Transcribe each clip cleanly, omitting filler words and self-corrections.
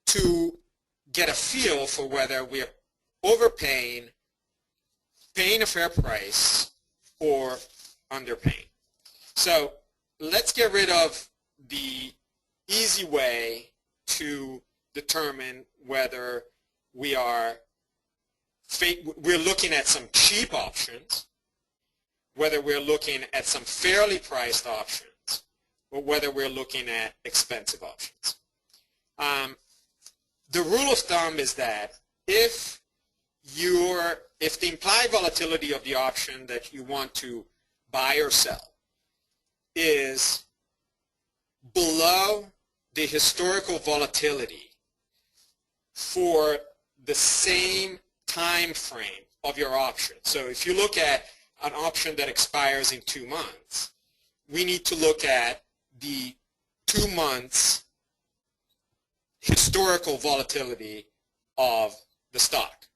to get a feel for whether we're overpaying, paying a fair price, or underpaying. So let's get rid of the easy way to determine whether we're looking at some cheap options, whether we're looking at some fairly priced options, or whether we're looking at expensive options. The rule of thumb is that if the implied volatility of the option that you want to buy or sell is below the historical volatility for the same time frame of your option. So if you look at an option that expires in 2 months, we need to look at the 2 months historical volatility of the stock.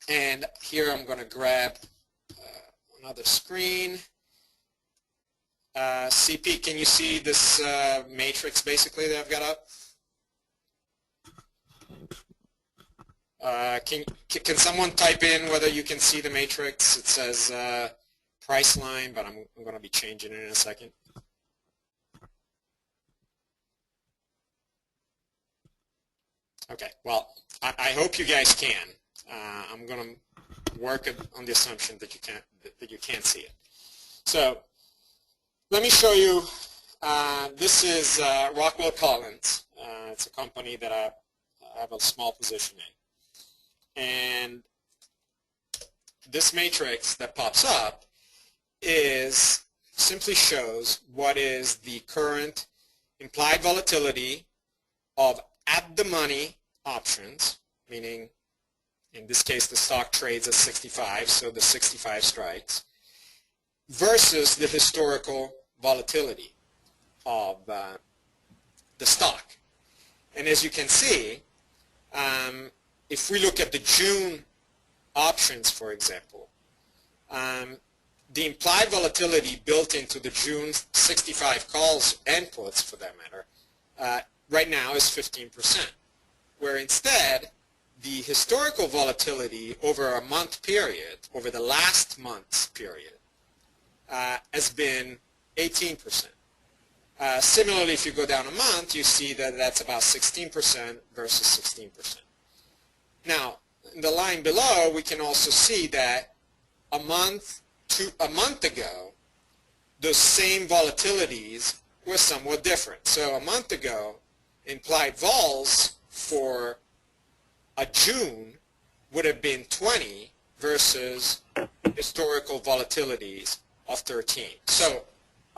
And here I'm going to grab another screen. CP, can you see this matrix basically that I've got up? Can someone type in whether you can see the matrix? It says price line, but I'm going to be changing it in a second. Okay, well, I hope you guys can. I'm going to work on the assumption that you can't see it. So let me show you. This is Rockwell Collins. It's a company that I have a small position in. And this matrix that pops up simply shows what is the current implied volatility of at-the-money options, meaning in this case the stock trades at 65, so the 65 strikes, versus the historical volatility of the stock. And as you can see, if we look at the June options, for example, the implied volatility built into the June 65 calls and puts, for that matter, right now is 15%, where instead the historical volatility over a month period, over the last month's period, has been 18%. Similarly, if you go down a month, you see that that's about 16% versus 16%. Now, in the line below, we can also see that a month ago, those same volatilities were somewhat different. So a month ago, implied vols for a June would have been 20 versus historical volatilities of 13. So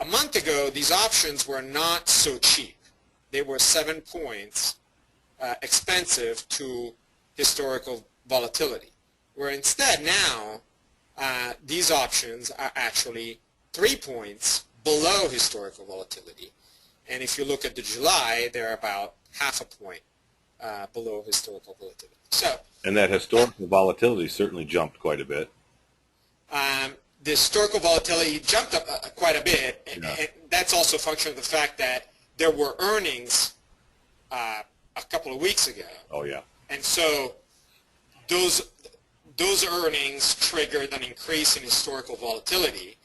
a month ago, these options were not so cheap. They were 7 points expensive to historical volatility, where instead now these options are actually 3 points below historical volatility. And if you look at the July, they're about half a point below historical volatility. So, and that historical volatility certainly jumped quite a bit. The historical volatility jumped up quite a bit, and that's also a function of the fact that there were earnings a couple of weeks ago. Oh yeah. And so those earnings triggered an increase in historical volatility,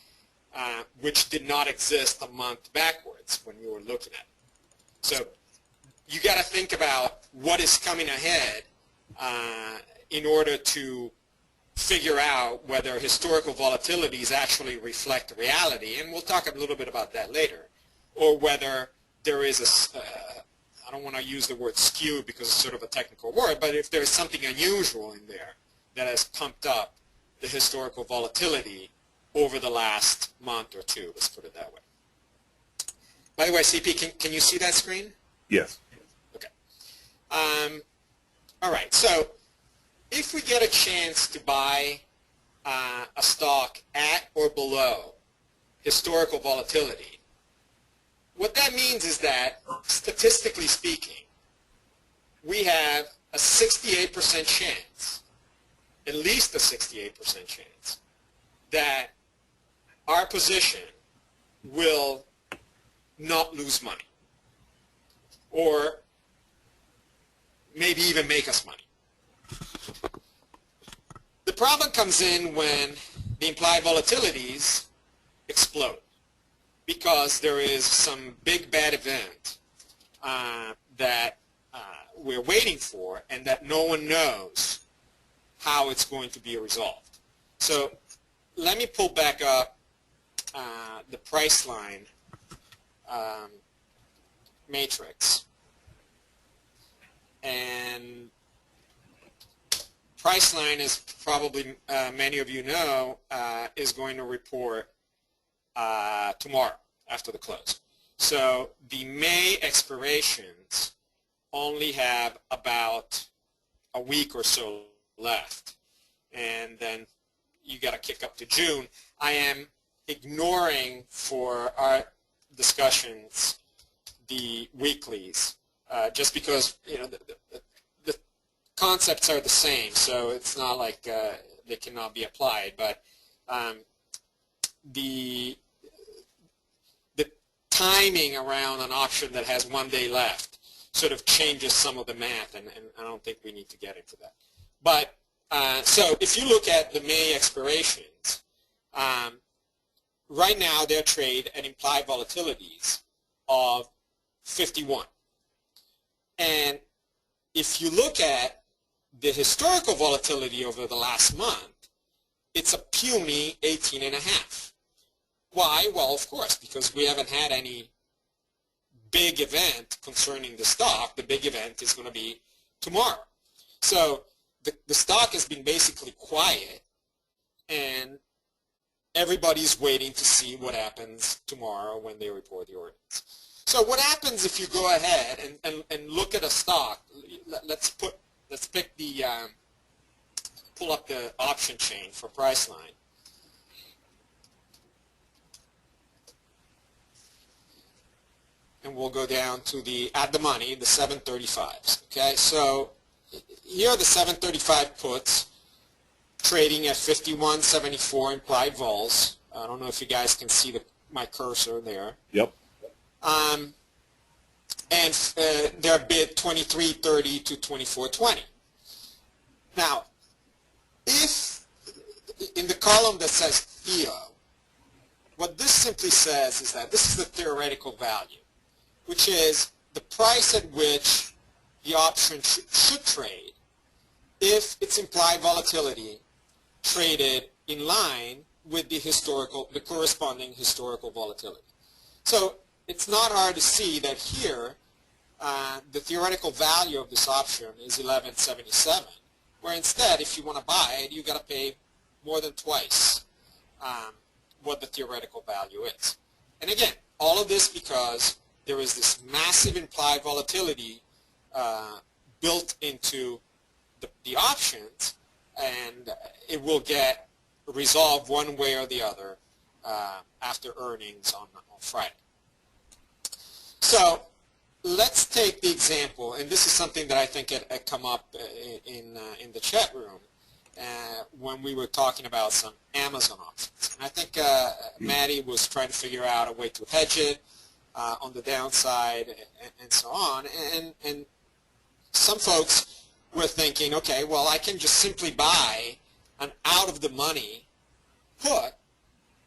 which did not exist a month backwards when you were looking at it. So you got to think about what is coming ahead in order to figure out whether historical volatilities actually reflect reality, and we'll talk a little bit about that later, or whether there is I don't want to use the word skew because it's sort of a technical word, but if there's something unusual in there that has pumped up the historical volatility over the last month or two, let's put it that way. By the way, CP, can you see that screen? Yes. Okay. All right, so if we get a chance to buy a stock at or below historical volatility, what that means is that, statistically speaking, we have a 68% chance, at least a 68% chance, that our position will not lose money. Or maybe even make us money. The problem comes in when the implied volatilities explode, because there is some big bad event that we're waiting for, and that no one knows how it's going to be resolved. So let me pull back up the price line matrix. And price line, as probably many of you know, is going to report tomorrow after the close. So the May expirations only have about a week or so left, and then you got to kick up to June. I am ignoring for our discussions the weeklies, just because the concepts are the same, so it's not like they cannot be applied. But the timing around an option that has 1 day left sort of changes some of the math, and I don't think we need to get into that. But so if you look at the May expirations, right now they're trade at implied volatilities of 51. And if you look at the historical volatility over the last month, it's a puny 18.5. Why? Well, of course, because we haven't had any big event concerning the stock. The big event is going to be tomorrow. So the stock has been basically quiet, and everybody's waiting to see what happens tomorrow when they report the earnings. So what happens if you go ahead and look at a stock? Let's pick the pull up the option chain for Priceline. And we'll go down to the at the money, the 735s. Okay, so here are the 735 puts trading at 51.74 implied vols. I don't know if you guys can see my cursor there. Yep. And they're bid 23.30 to 24.20. Now, if in the column that says theo, what this simply says is that this is the theoretical value, which is the price at which the option should trade if its implied volatility traded in line with the corresponding historical volatility. So it's not hard to see that here the theoretical value of this option is 11.77, where instead, if you want to buy it, you got to pay more than twice what the theoretical value is. And again, all of this because there is this massive implied volatility built into the options, and it will get resolved one way or the other after earnings on Friday. So let's take the example, and this is something that I think had come up in the chat room when we were talking about some Amazon options. And I think Madi was trying to figure out a way to hedge it on the downside and so on. And some folks were thinking, okay, well, I can just simply buy an out-of-the-money put,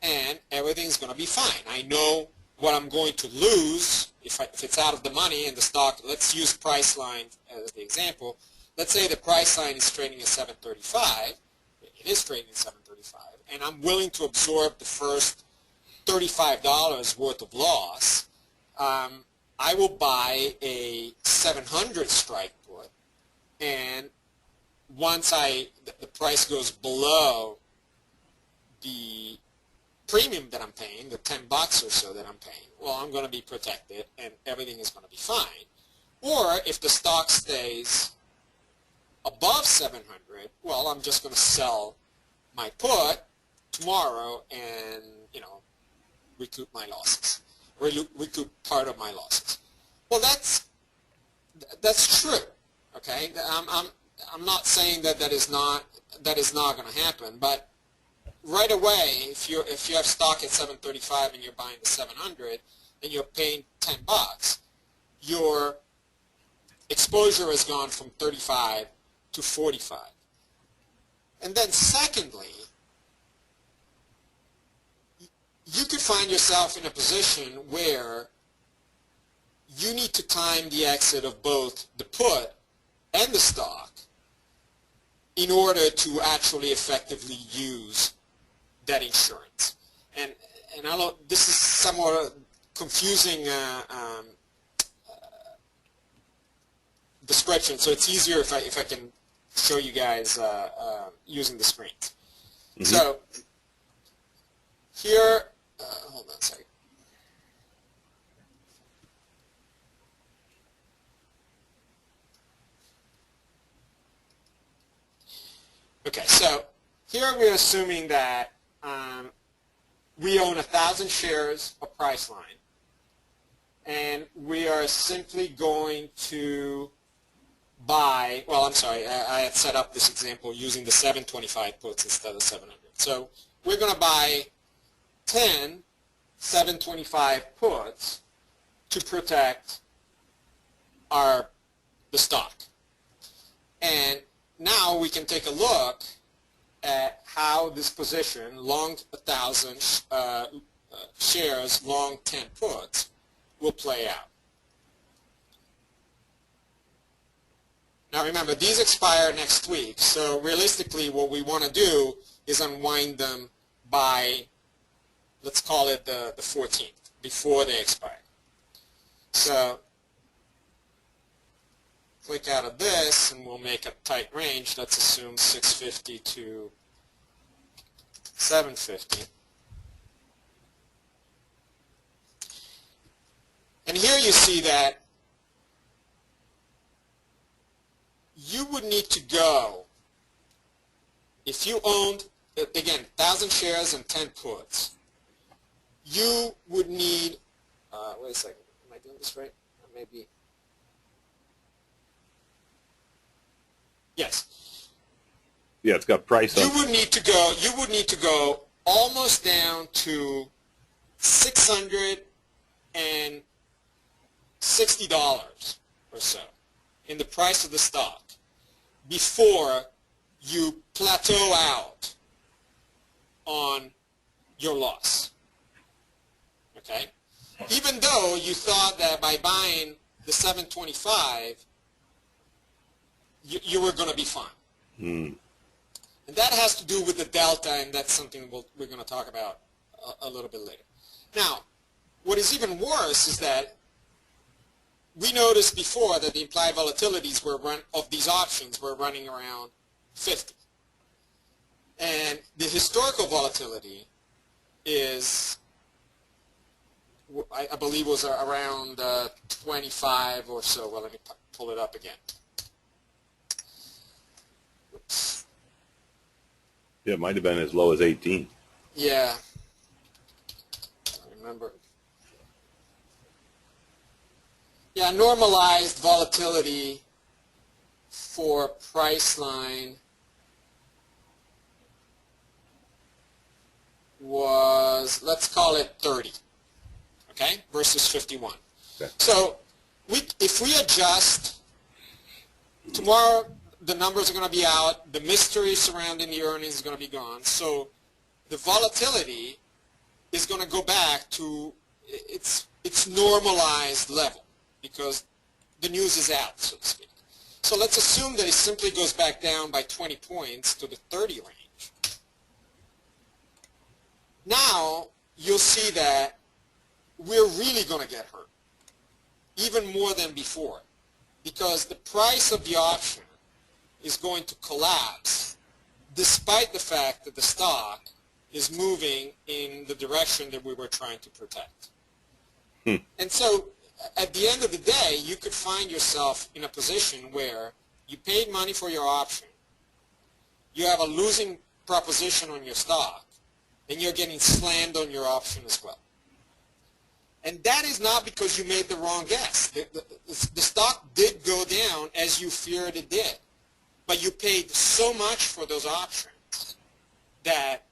and everything's going to be fine. I know what I'm going to lose if it's out of the money and the stock. Let's use Priceline as the example. Let's say the Priceline is trading at 735. It is trading at 735, and I'm willing to absorb the first $35 worth of loss. I will buy a 700 strike put, and once the price goes below the premium that I'm paying, the $10 or so that I'm paying, well, I'm going to be protected and everything is going to be fine. Or if the stock stays above 700, well, I'm just going to sell my put tomorrow and, recoup my losses, recoup part of my losses. Well, that's true. Okay, I'm not saying that is not going to happen, but right away, if you have stock at 735 and you're buying the 700 and you're paying $10, your exposure has gone from 35 to 45. And then secondly, you could find yourself in a position where you need to time the exit of both the put and the stock in order to actually effectively use that insurance. And this is somewhat confusing description, so it's easier if I can show you guys using the screens. Mm-hmm. So here, hold on a second. Okay, so here we're assuming that we own 1,000 shares of Priceline, and we are simply going to buy, well, I'm sorry, I had set up this example using the 725 puts instead of 700. So we're going to buy 10 725 puts to protect the stock. And now we can take a look at how this position, long 1,000 shares, long 10 puts, will play out. Now remember, these expire next week, so realistically what we want to do is unwind them by, let's call it the 14th, before they expire. So click out of this and we'll make a tight range. Let's assume 650 to 750. And here you see that you would need to go, if you owned, again, 1,000 shares and 10 puts, you would need, wait a second, am I doing this right? Maybe. Yes. Yeah, it's got price on. You would need to go almost down to $660 or so in the price of the stock before you plateau out on your loss. Okay? Even though you thought that by buying the 725 you were going to be fine. Mm. And that has to do with the delta, and that's something we're going to talk about a little bit later. Now, what is even worse is that we noticed before that the implied volatilities of these options were running around 50. And the historical volatility is, I believe, was around 25 or so. Well, let me pull it up again. Oops. Yeah, it might have been as low as 18. Yeah. I remember. Yeah, normalized volatility for Priceline was, let's call it 30, okay, versus 51. Okay. So if we adjust, tomorrow the numbers are going to be out, the mystery surrounding the earnings is going to be gone, so the volatility is going to go back to its normalized level because the news is out, so to speak. So let's assume that it simply goes back down by 20 points to the 30 range. Now you'll see that we're really going to get hurt, even more than before, because the price of the option is going to collapse despite the fact that the stock is moving in the direction that we were trying to protect. And so at the end of the day, you could find yourself in a position where you paid money for your option, you have a losing proposition on your stock, and you're getting slammed on your option as well. And that is not because you made the wrong guess. The stock did go down as you feared it did, but you paid so much for those options that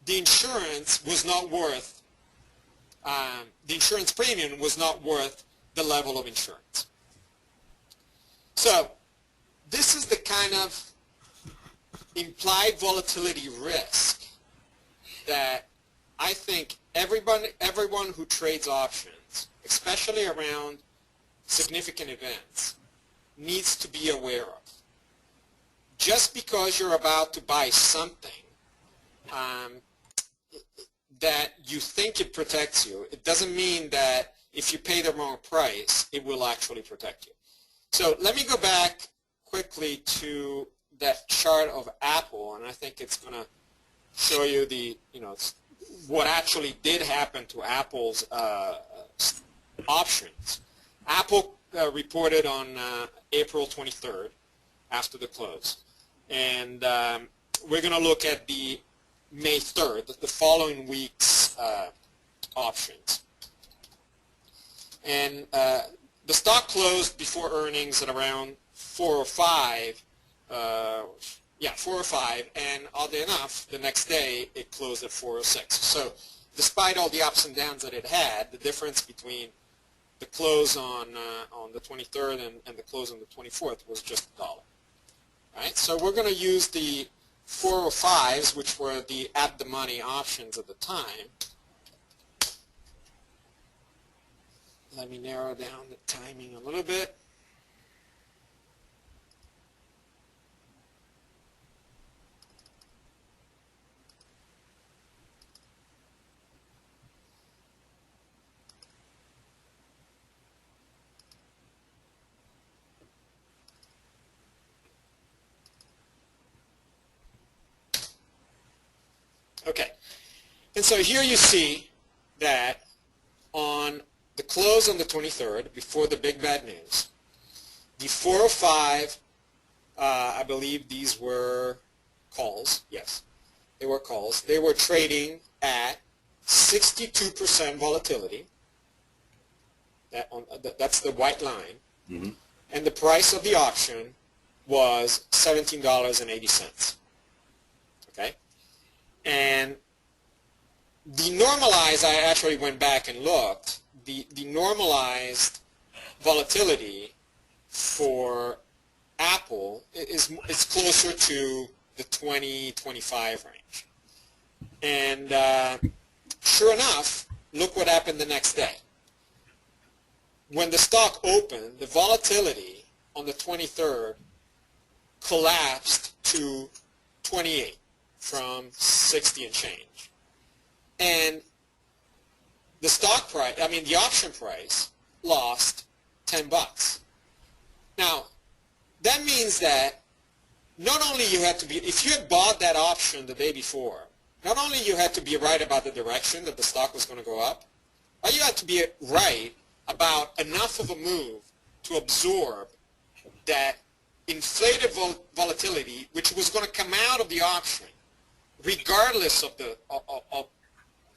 the insurance was not worth, the insurance premium was not worth the level of insurance. So this is the kind of implied volatility risk that I think everyone who trades options, especially around significant events, needs to be aware of. Just because you're about to buy something that you think it protects you, it doesn't mean that if you pay the wrong price, it will actually protect you. So let me go back quickly to that chart of Apple, and I think it's going to show you the, what actually did happen to Apple's options. Apple reported on April 23rd after the close, and we're going to look at the May 3rd, the following week's options. And the stock closed before earnings at around 405. 405, and oddly enough, the next day it closed at 406. So despite all the ups and downs that it had, the difference between the close on the 23rd and the close on the 24th was just $1. Right? So we're going to use the 405s, which were the at-the-money options at the time. Let me narrow down the timing a little bit. Okay, and so here you see that on the close on the 23rd, before the big bad news, the 405, I believe these were calls, yes, they were calls. They were trading at 62% volatility. That's the white line. Mm-hmm. And the price of the option was $17.80. Okay? And the normalized, I actually went back and looked, the normalized volatility for Apple is closer to the 20-25 range. And sure enough, look what happened the next day. When the stock opened, the volatility on the 23rd collapsed to 28 from 60 and change. And the stock price, the option price lost $10. Now, that means that not only you had to be, if you had bought that option the day before, not only you had to be right about the direction that the stock was going to go up, but you had to be right about enough of a move to absorb that inflated volatility, which was going to come out of the option, regardless of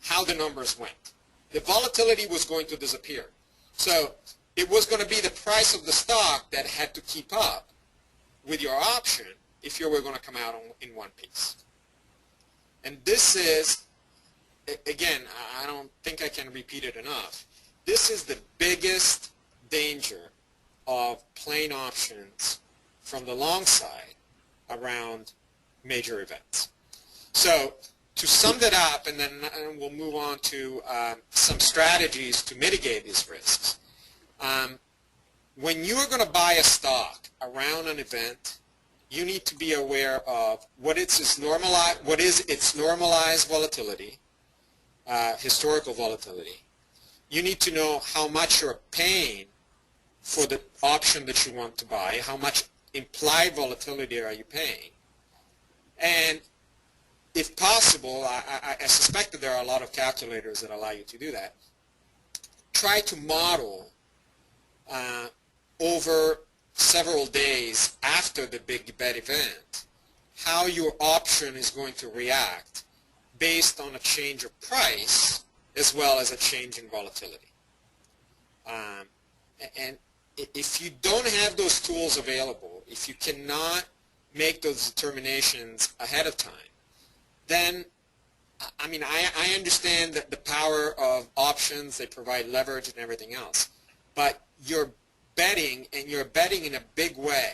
how the numbers went. The volatility was going to disappear. So it was going to be the price of the stock that had to keep up with your option if you were going to come out in one piece. And this is, again, I don't think I can repeat it enough, this is the biggest danger of playing options from the long side around major events. So to sum that up, and then we'll move on to some strategies to mitigate these risks. When you are going to buy a stock around an event, you need to be aware of what is its normalized volatility, historical volatility. You need to know how much you're paying for the option that you want to buy, how much implied volatility are you paying. And if possible, I suspect that there are a lot of calculators that allow you to do that. Try to model over several days after the big bet event how your option is going to react based on a change of price as well as a change in volatility. And if you don't have those tools available, if you cannot make those determinations ahead of time, then, I understand that the power of options, they provide leverage and everything else, but your betting, and you're betting in a big way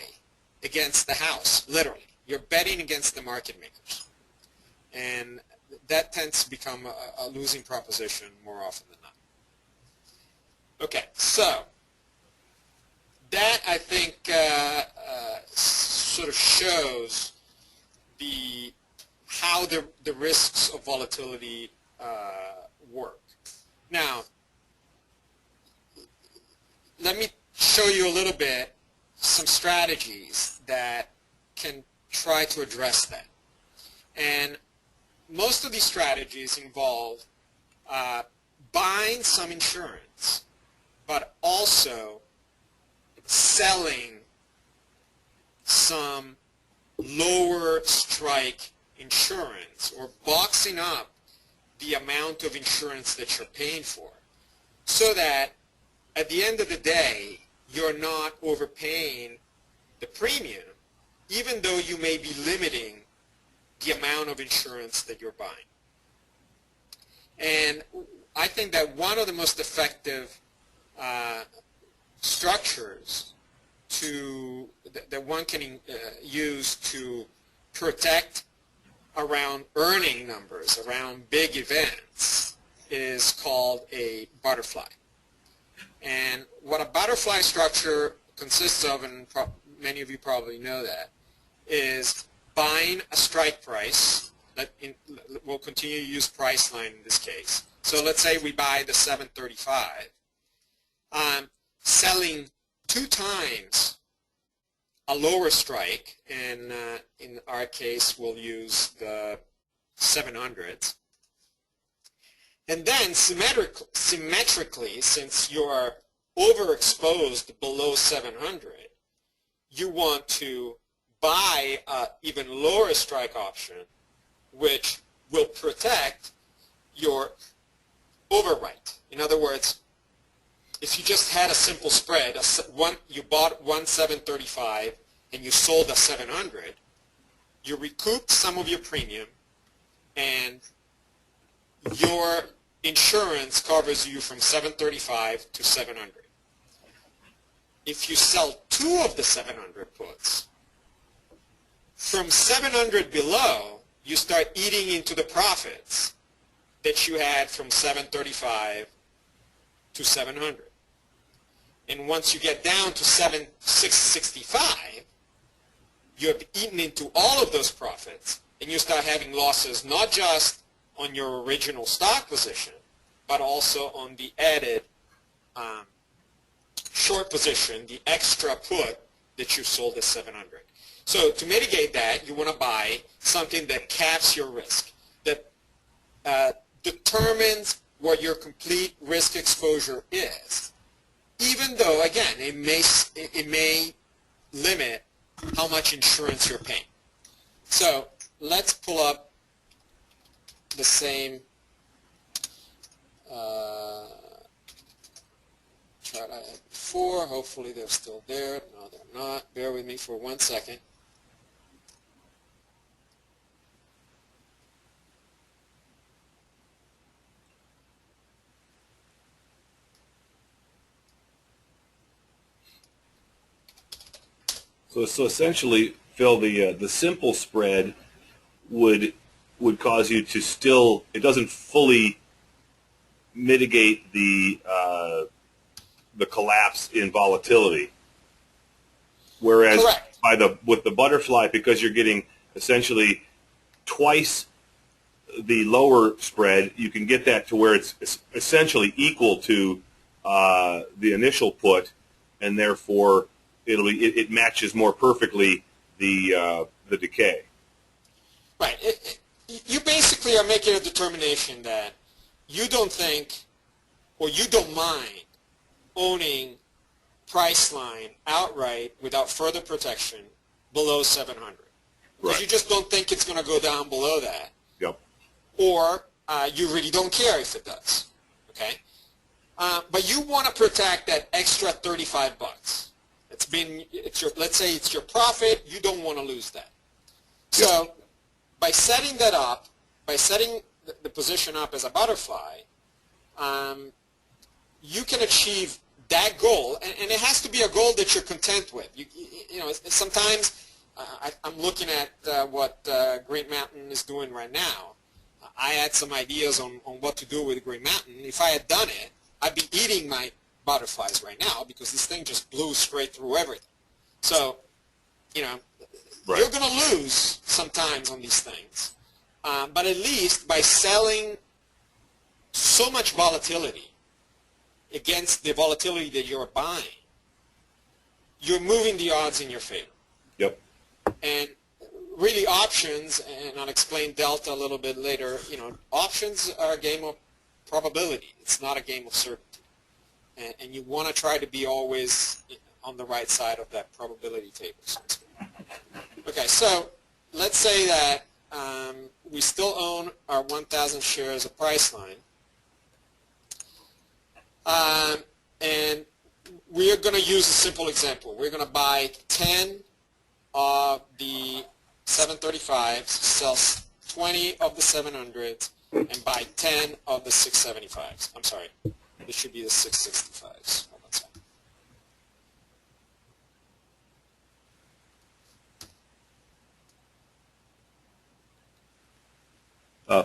against the house, literally. You're betting against the market makers. And that tends to become a losing proposition more often than not. Okay, so that, I think, sort of shows how the risks of volatility work. Now, let me show you a little bit some strategies that can try to address that. And most of these strategies involve buying some insurance, but also selling some lower strike insurance, or boxing up the amount of insurance that you're paying for, so that at the end of the day you're not overpaying the premium, even though you may be limiting the amount of insurance that you're buying. And I think that one of the most effective structures that one can use to protect around earning numbers, around big events, is called a butterfly. And what a butterfly structure consists of, and many of you probably know that, is buying a strike price. We'll continue to use price line in this case. So let's say we buy the 735, selling 2 times a lower strike, and in our case we'll use the 700s. And then symmetrically, since you're overexposed below 700, you want to buy an even lower strike option, which will protect your overwrite. In other words, if you just had a simple spread, you bought one 735 and you sold a 700, you recouped some of your premium, and your insurance covers you from 735 to 700. If you sell 2 of the 700 puts, from 700 below, you start eating into the profits that you had from 735 to 700. And once you get down to 665, you have eaten into all of those profits, and you start having losses not just on your original stock position, but also on the added short position, the extra put that you sold at 700. So to mitigate that, you want to buy something that caps your risk, that determines what your complete risk exposure is, even though, again, it may limit how much insurance you're paying. So let's pull up the same chart I had before. Hopefully they're still there. No, they're not. Bear with me for 1 second. So essentially, Phil, the simple spread would cause you to still, it doesn't fully mitigate the collapse in volatility. Whereas Correct. with the butterfly, because you're getting essentially twice the lower spread, you can get that to where it's essentially equal to the initial put, and therefore it matches more perfectly the decay. Right. You basically are making a determination that you don't think, or you don't mind, owning Priceline outright without further protection below 700. Because you just don't think it's going to go down below that. Yep. Or you really don't care if it does. Okay? But you want to protect that extra 35 bucks. Let's say it's your profit, you don't want to lose that. So by setting that up, by setting the position up as a butterfly, you can achieve that goal, and it has to be a goal that you're content with. You know, sometimes I'm looking at what Green Mountain is doing right now. I had some ideas on what to do with Green Mountain. If I had done it, I'd be eating my butterflies right now because this thing just blew straight through everything. So, you know, Right. you're going to lose sometimes on these things. But at least by selling so much volatility against the volatility that you're buying, you're moving the odds in your favor. Yep. And really options, and I'll explain delta a little bit later, you know, options are a game of probability. It's not a game of certainty. And you want to try to be always on the right side of that probability table, so to speak. Okay, so let's say that we still own our 1,000 shares of Priceline. And we are going to use a simple example. We're going to buy 10 of the 735s, sell 20 of the 700s, and buy 10 of the 675s. I'm sorry, this should be the 665s. Hold on a second.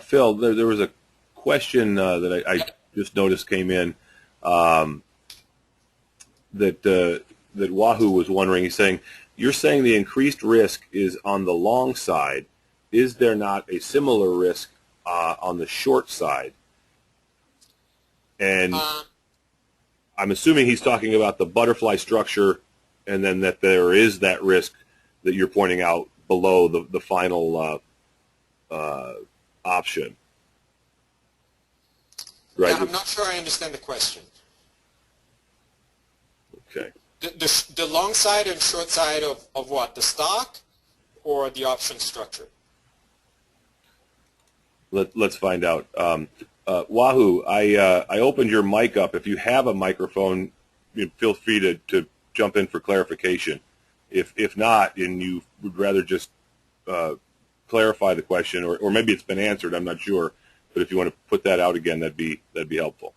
Phil, there was a question that I just noticed came in that Wahoo was wondering. He's saying, you're saying the increased risk is on the long side. Is there not a similar risk on the short side? And I'm assuming he's talking about the butterfly structure, and then that there is that risk that you're pointing out below the final option. Right. Yeah, I'm not sure I understand the question. Okay. The long side and short side of what? The stock or the option structure? Let's find out. Wahoo, I opened your mic up. If you have a microphone, feel free to jump in for clarification. If not, and you would rather just clarify the question, or maybe it's been answered, I'm not sure. But if you want to put that out again, that'd be helpful.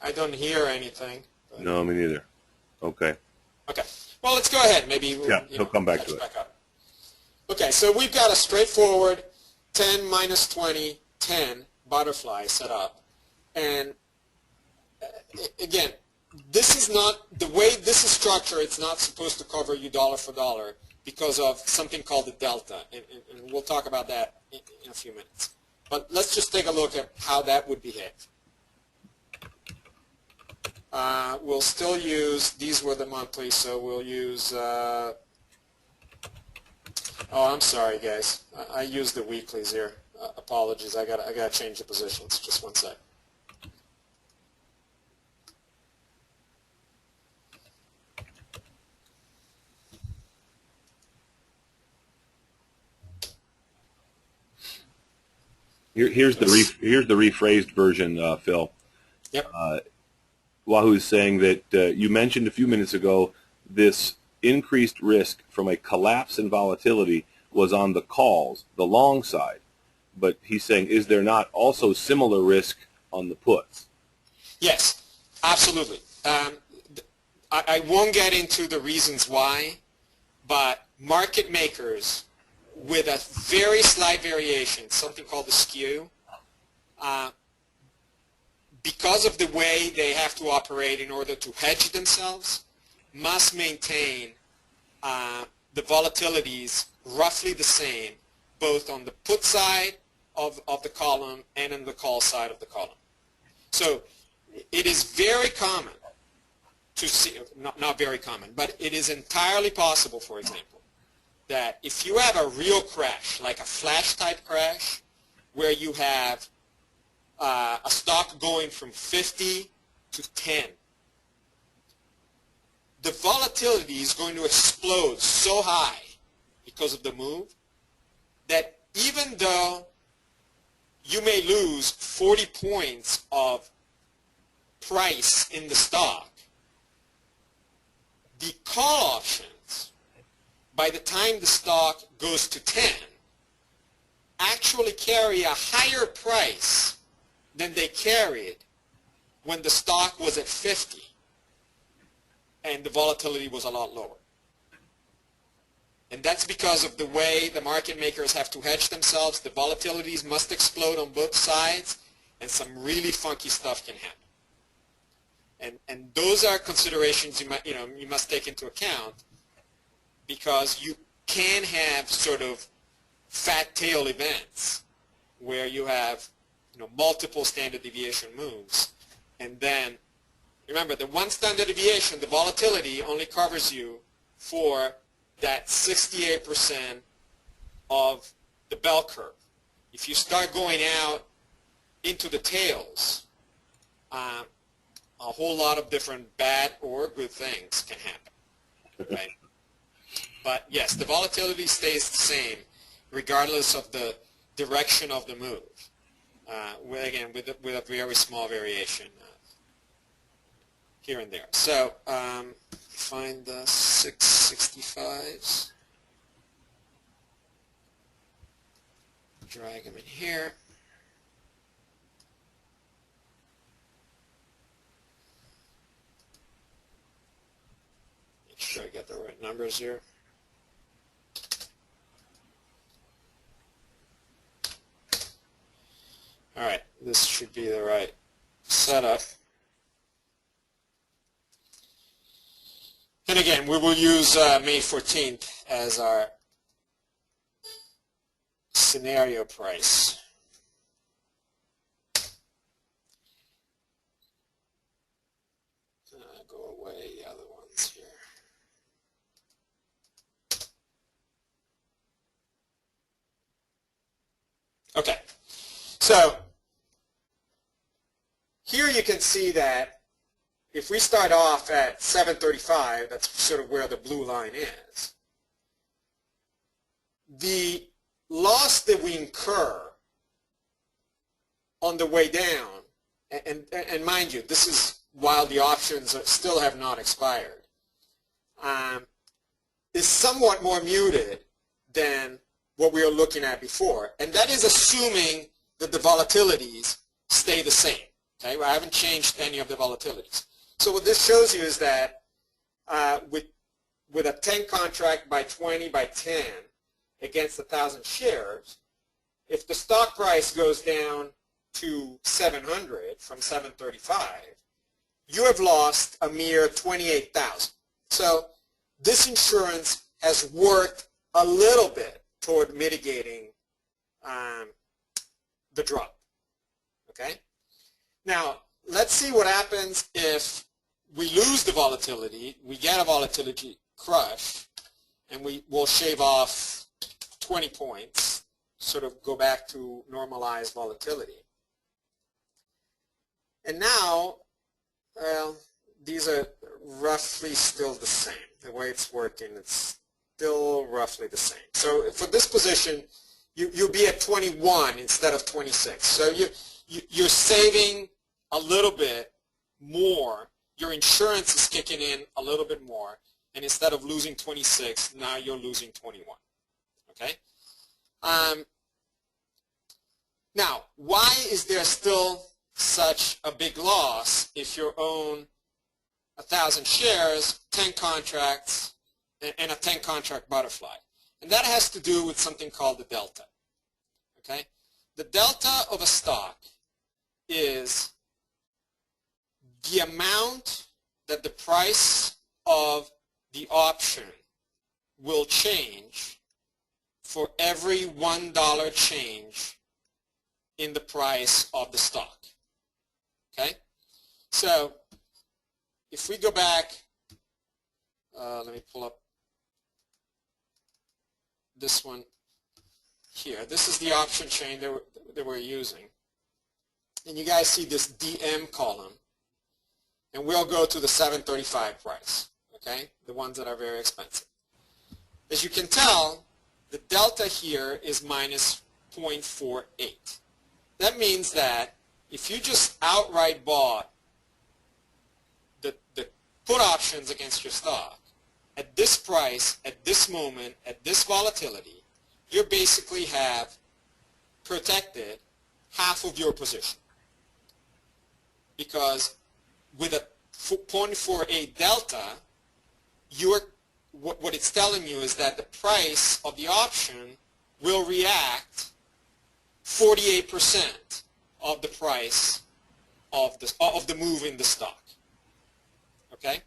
I don't hear anything. No, me neither. Okay. Okay. Well, let's go ahead. Maybe we'll, He'll come back to it. Back up. Okay, so we've got a straightforward 10 minus 20, 10 butterfly set up. And again, this is not, the way this is structured, it's not supposed to cover you dollar for dollar because of something called the delta. And we'll talk about that in a few minutes. But let's just take a look at how that would behave. We'll still use, these were the monthly, so we'll use, oh, I'm sorry, guys. I used the weeklies here. Apologies, I gotta change the positions. Just one sec. Here's the rephrased version, Phil. Yep. Wahoo is saying that you mentioned a few minutes ago this increased risk from a collapse in volatility was on the calls, the long side. But he's saying, is there not also similar risk on the puts? Yes, absolutely. I won't get into the reasons why, but market makers with a very slight variation, something called the skew, because of the way they have to operate in order to hedge themselves, must maintain the volatilities roughly the same, both on the put side of the column and on the call side of the column. So it is very common to see, not very common, but it is entirely possible, for example, that if you have a real crash, like a flash type crash, where you have a stock going from 50 to 10, the volatility is going to explode so high because of the move that even though you may lose 40 points of price in the stock, the call options by the time the stock goes to 10, actually carry a higher price than they carried when the stock was at 50 and the volatility was a lot lower. And that's because of the way the market makers have to hedge themselves. The volatilities must explode on both sides, and some really funky stuff can happen. And those are considerations you must take into account, because you can have sort of fat tail events where you have multiple standard deviation moves, and then remember the one standard deviation, the volatility only covers you for that 68% of the bell curve. If you start going out into the tails, a whole lot of different bad or good things can happen, right? But yes, the volatility stays the same regardless of the direction of the move. Again, with a very small variation here and there. So find the 665s. Drag them in here. Make sure I got the right numbers here. All right, this should be the right setup. And again, we will use May 14th as our scenario price. Go away the other ones here. Okay, so here you can see that if we start off at 735, that's sort of where the blue line is, the loss that we incur on the way down, and mind you, this is while the options still have not expired, is somewhat more muted than what we were looking at before. And that is assuming that the volatilities stay the same. Okay? I haven't changed any of the volatilities. So what this shows you is that with a 10 contract by 20 by 10 against 1,000 shares, if the stock price goes down to 700 from 735, you have lost a mere 28,000. So this insurance has worked a little bit toward mitigating the drop. Okay? Now, let's see what happens if we lose the volatility, we get a volatility crush, and we will shave off 20 points, sort of go back to normalized volatility. And now, well, these are roughly still the same. The way it's working, it's still roughly the same. So for this position, you'll be at 21 instead of 26. So you're saving a little bit more. Your insurance is kicking in a little bit more, and instead of losing 26, now you're losing 21. Okay? Now, why is there still such a big loss if you own 1,000 shares, 10 contracts, and a 10 contract butterfly? And that has to do with something called the delta. Okay? The delta of a stock is the amount that the price of the option will change for every $1 change in the price of the stock. Okay? So if we go back, let me pull up this one here. This is the option chain that we're using. And you guys see this DM column. And we'll go to the 735 price, okay? The ones that are very expensive. As you can tell, the delta here is minus 0.48. That means that if you just outright bought the put options against your stock, at this price, at this moment, at this volatility, you basically have protected half of your position. Because with a 0.48 delta, what it's telling you is that the price of the option will react 48% of the price of the move in the stock. Okay?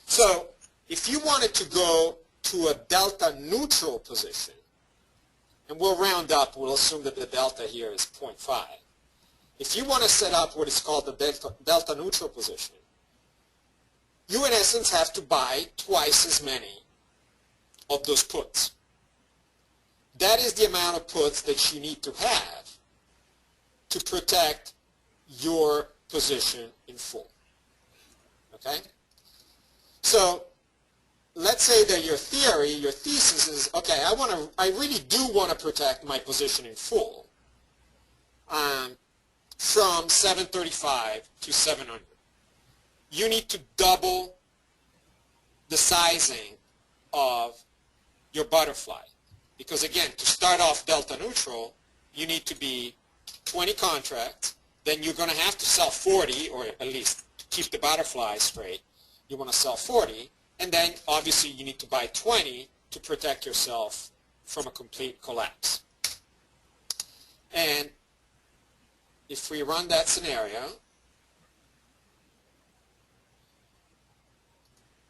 So if you wanted to go to a delta neutral position, and we'll round up, we'll assume that the delta here is 0.5. If you want to set up what is called the delta neutral position, you in essence have to buy twice as many of those puts. That is the amount of puts that you need to have to protect your position in full. Okay? So let's say that your thesis is, okay, I really do want to protect my position in full from 735 to 700. You need to double the sizing of your butterfly. Because again, to start off delta neutral, you need to be 20 contracts, then you're going to have to sell 40, or at least to keep the butterfly straight, you want to sell 40, and then obviously you need to buy 20 to protect yourself from a complete collapse. And if we run that scenario,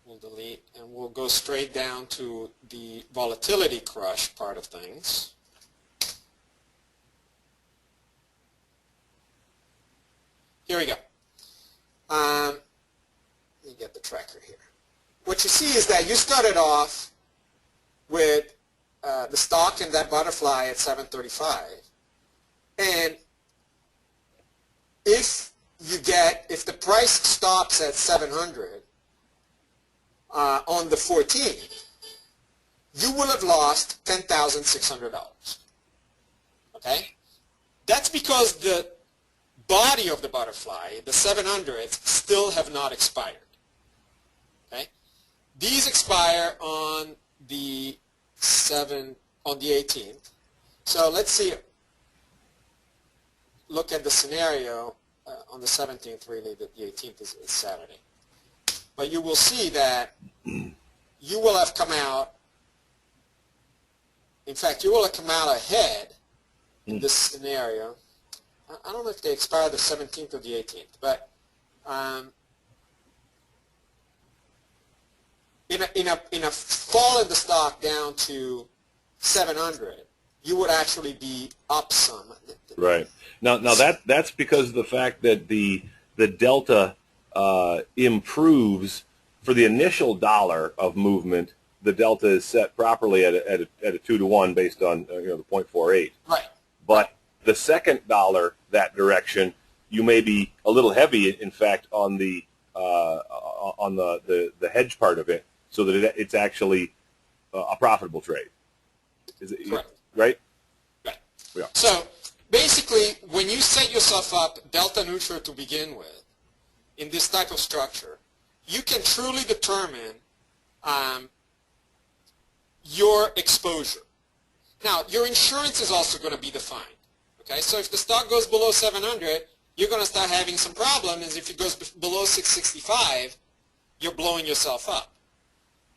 we'll delete and we'll go straight down to the volatility crush part of things. Here we go. Let me get the tracker here. What you see is that you started off with the stock and that butterfly at 735. And if the price stops at 700 on the 14th, you will have lost $10,600. Okay? That's because the body of the butterfly, the 700s, still have not expired. Okay? These expire on the 18th. So let's see. Look at the scenario on the 17th. Really, the 18th is Saturday. But you will see that you will have come out. In fact, you will have come out ahead in this scenario. I don't know if they expire the 17th or the 18th, but in a fall in the stock down to 700, you would actually be up some. Right. Now that's because of the fact that the delta improves for the initial dollar of movement. The delta is set properly at a 2-to-1 based on the 0.48. Right. But the second dollar that direction, you may be a little heavy, in fact, on the hedge part of it, so that it's actually a profitable trade. Is it correct? Right. Right. Yeah. So basically, when you set yourself up delta neutral to begin with, in this type of structure, you can truly determine your exposure. Now, your insurance is also going to be defined. Okay, so if the stock goes below 700, you're going to start having some problems. If it goes below 665, you're blowing yourself up.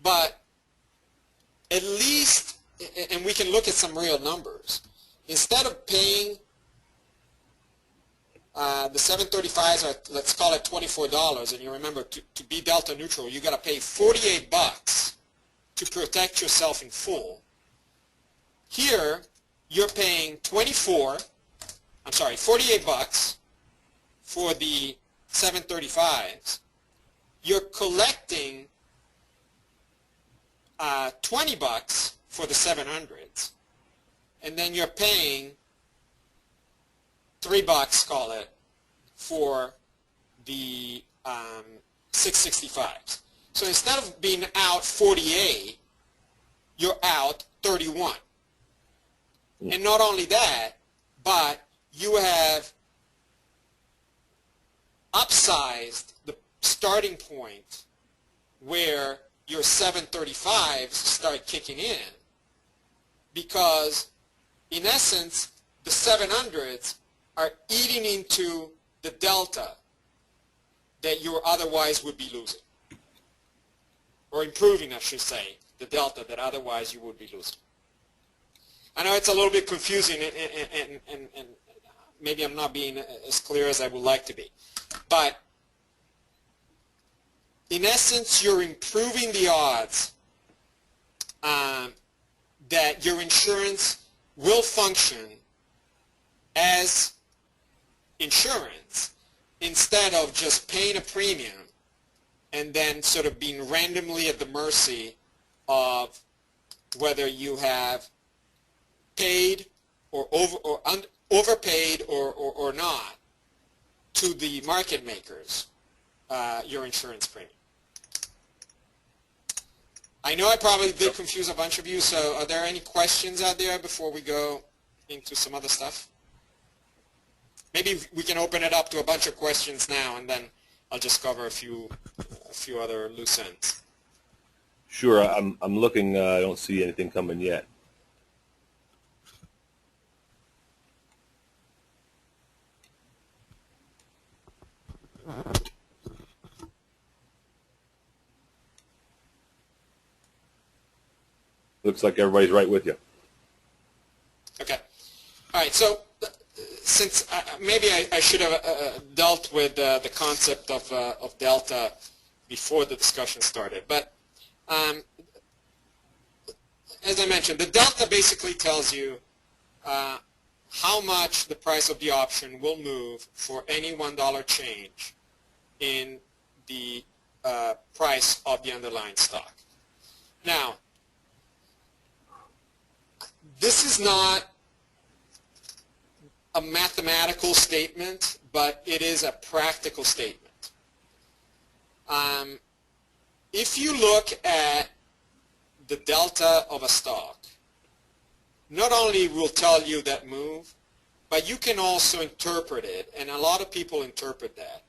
But at least, and we can look at some real numbers, instead of paying the 735s, or let's call it $24, and you remember to be delta neutral, you got to pay $48 to protect yourself in full. Here, you're paying $48 for the 735s. You're collecting $20 for the 700s, and then you're paying $3, call it, for the 665s. So instead of being out 48, you're out 31. And not only that, but you have upsized the starting point where your 735s start kicking in, because in essence the 700s are eating into the delta that you otherwise would be losing, or improving, I should say, the delta that otherwise you would be losing. I know it's a little bit confusing, and maybe I'm not being as clear as I would like to be, but in essence you're improving the odds that your insurance will function as insurance instead of just paying a premium and then sort of being randomly at the mercy of whether you have paid or overpaid or not to the market makers your insurance premium. I know I probably did confuse a bunch of you, so are there any questions out there before we go into some other stuff? Maybe we can open it up to a bunch of questions now, and then I'll just cover a few other loose ends. Sure, I'm looking. I don't see anything coming yet. Looks like everybody's right with you. Okay. All right. So since maybe I should have dealt with the concept of delta before the discussion started, but as I mentioned, the delta basically tells you how much the price of the option will move for any $1 change in the price of the underlying stock. Now, this is not a mathematical statement, but it is a practical statement. If you look at the delta of a stock, not only will tell you that move, but you can also interpret it, and a lot of people interpret that,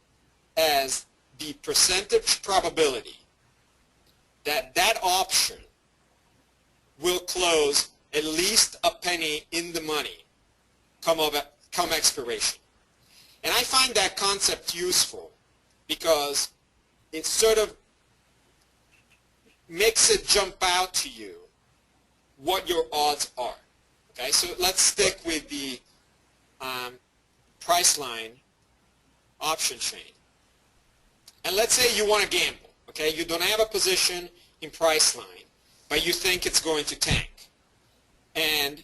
as the percentage probability that that option will close at least a penny in the money come expiration. And I find that concept useful because it sort of makes it jump out to you what your odds are. Okay, so let's stick with the price line option chain. And let's say you want to gamble. Okay, you don't have a position in price line, but you think it's going to tank. And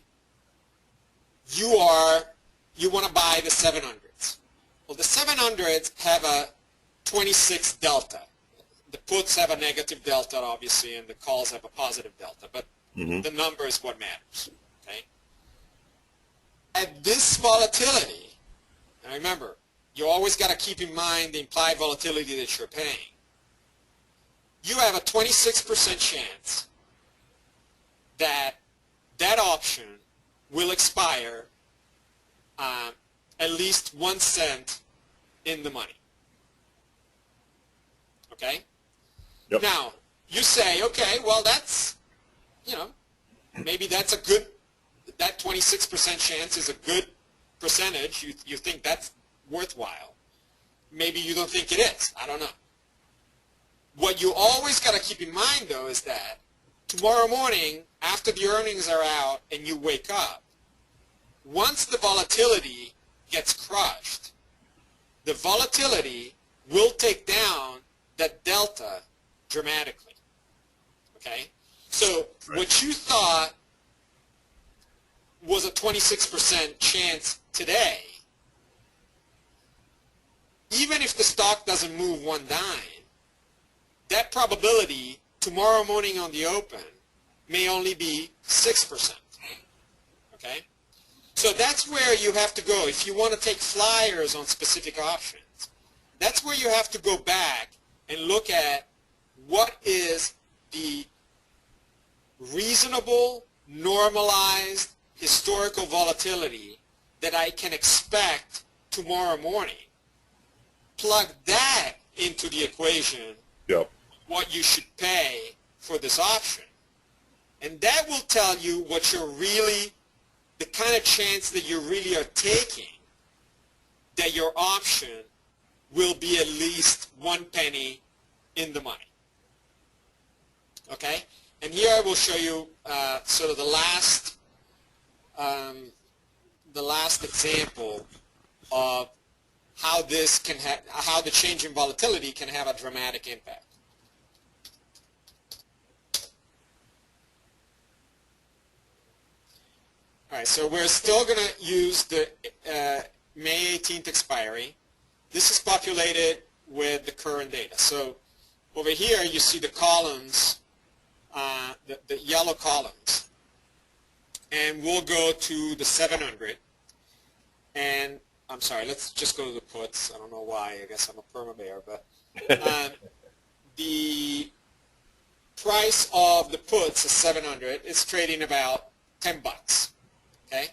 you want to buy the 700s. Well, the 700s have a 26 delta. The puts have a negative delta, obviously, and the calls have a positive delta, but the number is what matters. Okay? At this volatility, and remember, you always got to keep in mind the implied volatility that you're paying. You have a 26% chance that that option will expire at least 1 cent in the money. Okay? Yep. Now, you say, okay, well, that's, maybe that's a good, that 26% chance is a good percentage. You think that's worthwhile. Maybe you don't think it is. I don't know. What you always got to keep in mind, though, is that tomorrow morning, after the earnings are out and you wake up, once the volatility gets crushed, the volatility will take down that delta dramatically. Okay? So what you thought was a 26% chance today, even if the stock doesn't move one dime, that probability tomorrow morning on the open may only be 6%. Okay? So that's where you have to go. If you want to take flyers on specific options, that's where you have to go back and look at what is the reasonable, normalized, historical volatility that I can expect tomorrow morning. Plug that into the equation, Yep. what you should pay for this option. And that will tell you what you're really, the kind of chance that you really are taking that your option will be at least 1 penny in the money. Okay? And here I will show you sort of the last example of how this can how the change in volatility can have a dramatic impact. All right, so we're still going to use the May 18th expiry. This is populated with the current data. So over here you see the columns, the yellow columns. And we'll go to the 700. And I'm sorry, let's just go to the puts. I don't know why. I guess I'm a perma-bear. But the price of the puts is 700. It's trading about 10 bucks. Okay?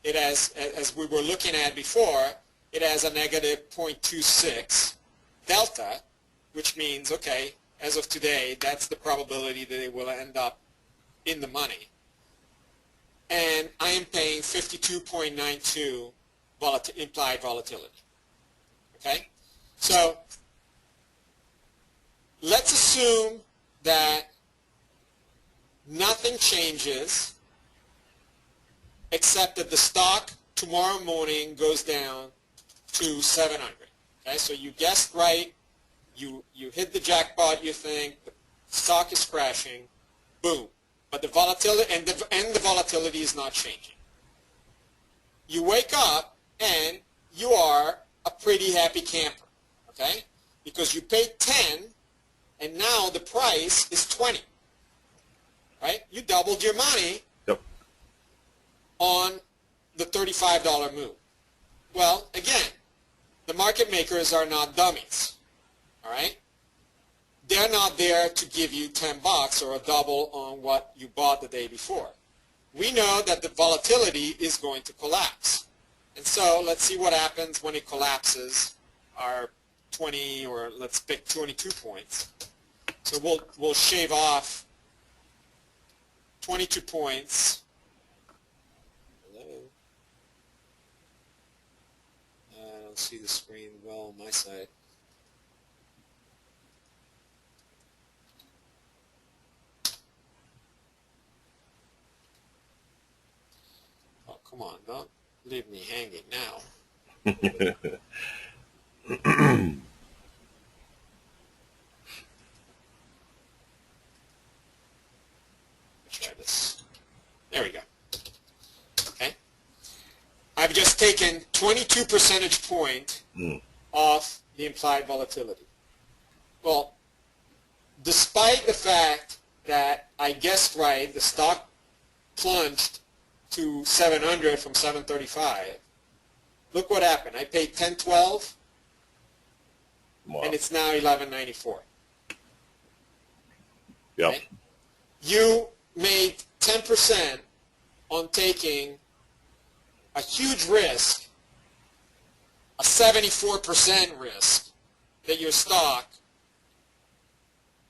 It has, as we were looking at before, it has a negative 0.26 delta, which means, okay, as of today, that's the probability that it will end up in the money. And I am paying 52.92 implied volatility. Okay? So let's assume that nothing changes except that the stock tomorrow morning goes down to 700. Okay? So you guessed right. You hit the jackpot, you think. The stock is crashing. Boom. But the volatility and the volatility is not changing. You wake up and you are a pretty happy camper, okay? Because you paid 10 and now the price is 20, right? You doubled your money on the $35 move. Well, again, the market makers are not dummies, all right? They're not there to give you 10 bucks or a double on what you bought the day before. We know that the volatility is going to collapse. And so let's see what happens when it collapses our 20, or let's pick 22 points. So we'll shave off 22 points. Hello? I don't see the screen well on my side. Oh, come on, don't leave me hanging now. Try this. There we go. Okay. I've just taken 22 percentage point off the implied volatility. Well, despite the fact that I guessed right, the stock plunged to 700 from 735. Look what happened. I paid 10.12, wow, and it's now 11.94. Yep. Okay? You made 10% on taking a huge risk, a 74% risk that your stock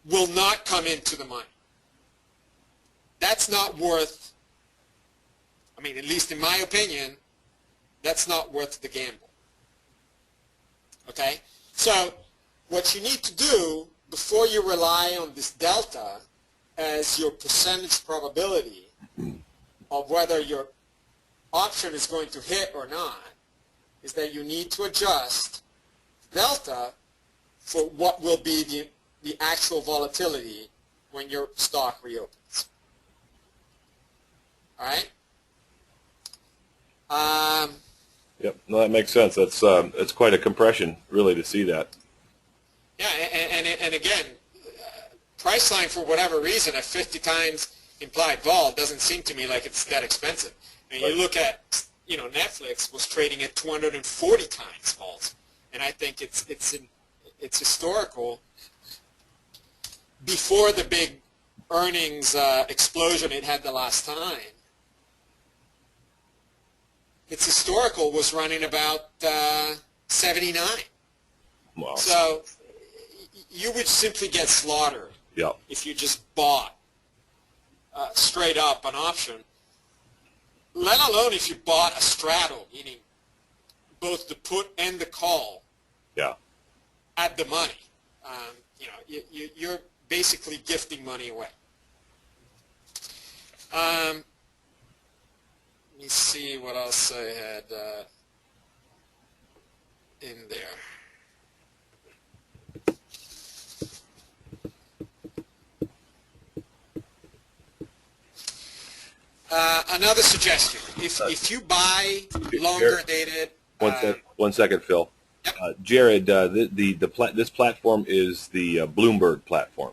will not come into the money. That's not worth, I mean, at least in my opinion, that's not worth the gamble. Okay? So what you need to do before you rely on this delta as your percentage probability of whether your option is going to hit or not is that you need to adjust delta for what will be the actual volatility when your stock reopens. All right? Yep. No, that makes sense. That's it's quite a compression, really, to see that. Yeah, and again, Priceline, for whatever reason, at 50 times implied vol doesn't seem to me like it's that expensive. And you look at, you know, Netflix was trading at 240 times vols, and I think it's historical. Before the big earnings explosion it had the last time, its historical was running about 79. Wow. So you would simply get slaughtered Yeah. if you just bought straight up an option, let alone if you bought a straddle, meaning both the put and the call Yeah. at the money. You're basically gifting money away. Let me see what else I had in there. Another suggestion: if you buy longer dated, One second, Phil. yep. Jared, this platform is the Bloomberg platform.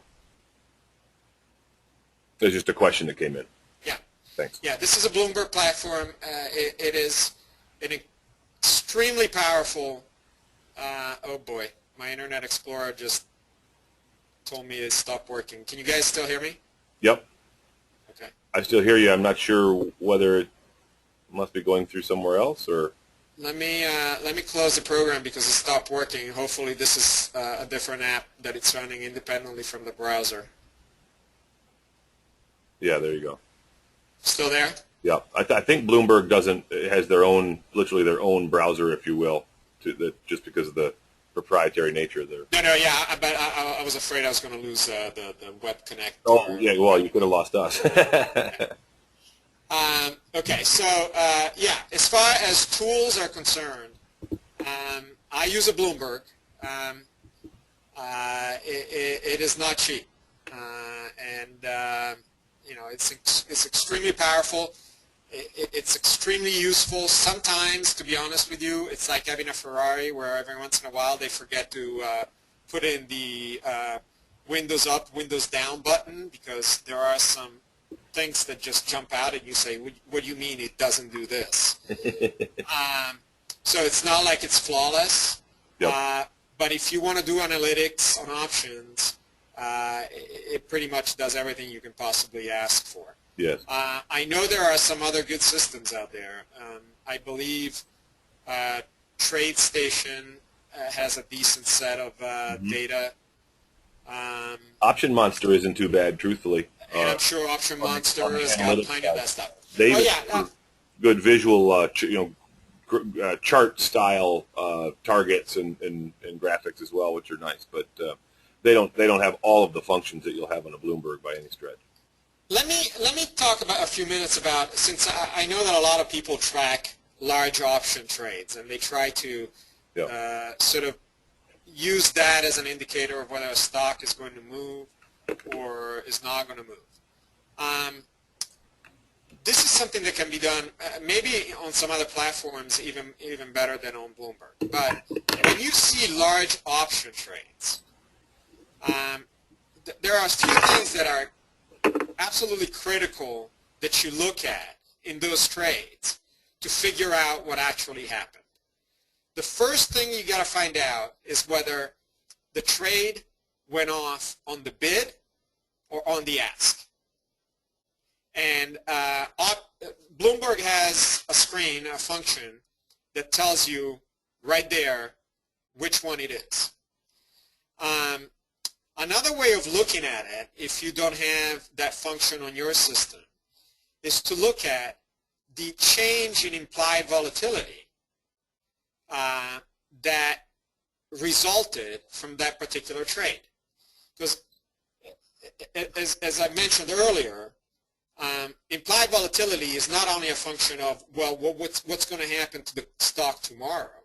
There's just a question that came in. Yeah. Thanks. Yeah, this is a Bloomberg platform. It is an extremely powerful. Oh boy, my Internet Explorer just told me to stop working. Can you guys still hear me? Yep. Okay. I still hear you. I'm not sure whether it must be going through somewhere else or. Let me close the program because it stopped working. Hopefully this is a different app that it's running independently from the browser. Yeah, there you go. Still there? Yeah, I think Bloomberg has their own, literally their own browser, if you will, just because of the proprietary nature of their. No, yeah, but I was afraid I was going to lose the web connect. Oh, yeah, well, you could have lost us. Okay, so yeah, as far as tools are concerned, I use a Bloomberg. It is not cheap, and it's extremely powerful. It's extremely useful. Sometimes, to be honest with you, it's like having a Ferrari where every once in a while they forget to put in the windows up, windows down button because there are some things that just jump out and you say, what do you mean it doesn't do this? So it's not like it's flawless. Yep. But if you want to do analytics on options, it pretty much does everything you can possibly ask for. Yes. I know there are some other good systems out there. I believe TradeStation has a decent set of data. Option Monster isn't too bad, truthfully. And I'm sure Option Monster has got plenty of that stuff. Good visual, chart style targets and graphics as well, which are nice. But they don't have all of the functions that you'll have on a Bloomberg by any stretch. Let me talk about a few minutes about, since I know that a lot of people track large option trades and they try to sort of use that as an indicator of whether a stock is going to move or is not going to move. This is something that can be done maybe on some other platforms even better than on Bloomberg. But when you see large option trades, there are a few things that are absolutely critical that you look at in those trades to figure out what actually happened. The first thing you got to find out is whether the trade went off on the bid or on the ask. And Bloomberg has a screen, a function, that tells you right there which one it is. Another way of looking at it, if you don't have that function on your system, is to look at the change in implied volatility that resulted from that particular trade. Because as I mentioned earlier, implied volatility is not only a function of, well, what's going to happen to the stock tomorrow.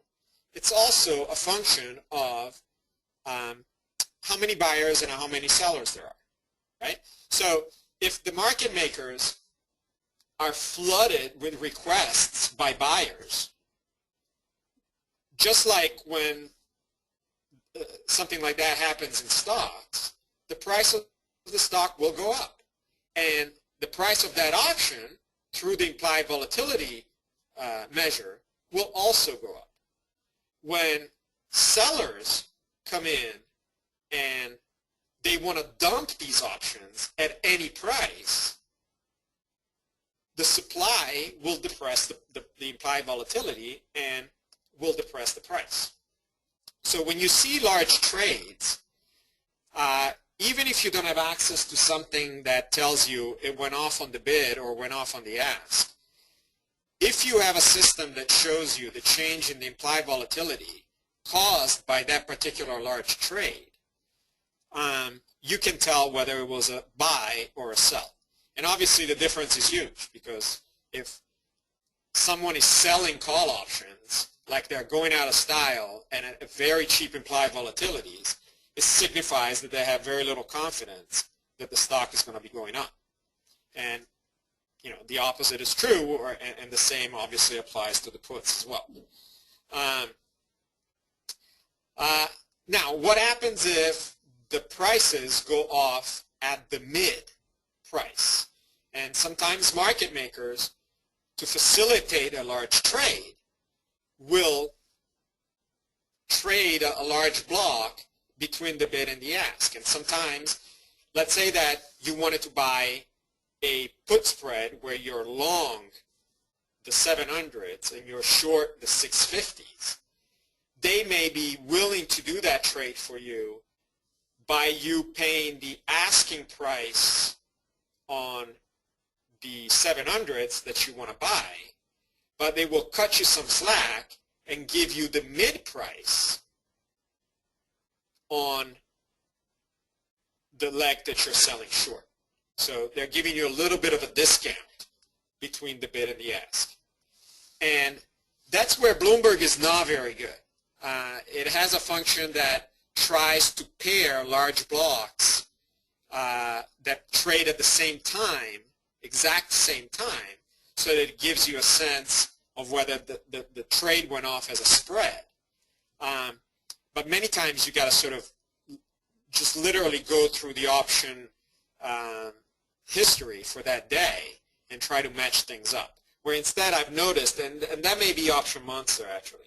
It's also a function of how many buyers and how many sellers there are, right? So if the market makers are flooded with requests by buyers, just like when something like that happens in stocks, the price of the stock will go up. And the price of that option, through the implied volatility measure, will also go up. When sellers come in and they want to dump these options at any price, the supply will depress the implied volatility and will depress the price. So when you see large trades, even if you don't have access to something that tells you it went off on the bid or went off on the ask, if you have a system that shows you the change in the implied volatility caused by that particular large trade, you can tell whether it was a buy or a sell. And obviously the difference is huge, because if someone is selling call options like they're going out of style and at very cheap implied volatilities, it signifies that they have very little confidence that the stock is going to be going up. And the opposite is true, and the same obviously applies to the puts as well. Now, what happens if the prices go off at the mid price? And sometimes market makers, to facilitate a large trade, will trade a large block between the bid and the ask. And sometimes, let's say that you wanted to buy a put spread where you're long the 700s and you're short the 650s. They may be willing to do that trade for you by you paying the asking price on the 700s that you want to buy, but they will cut you some slack and give you the mid price on the leg that you're selling short. So they're giving you a little bit of a discount between the bid and the ask. And that's where Bloomberg is not very good. It has a function that tries to pair large blocks that trade at the same time, exact same time, so that it gives you a sense of whether the trade went off as a spread. But many times you got to sort of just literally go through the option history for that day and try to match things up. Where instead I've noticed, and that may be Option Monster actually,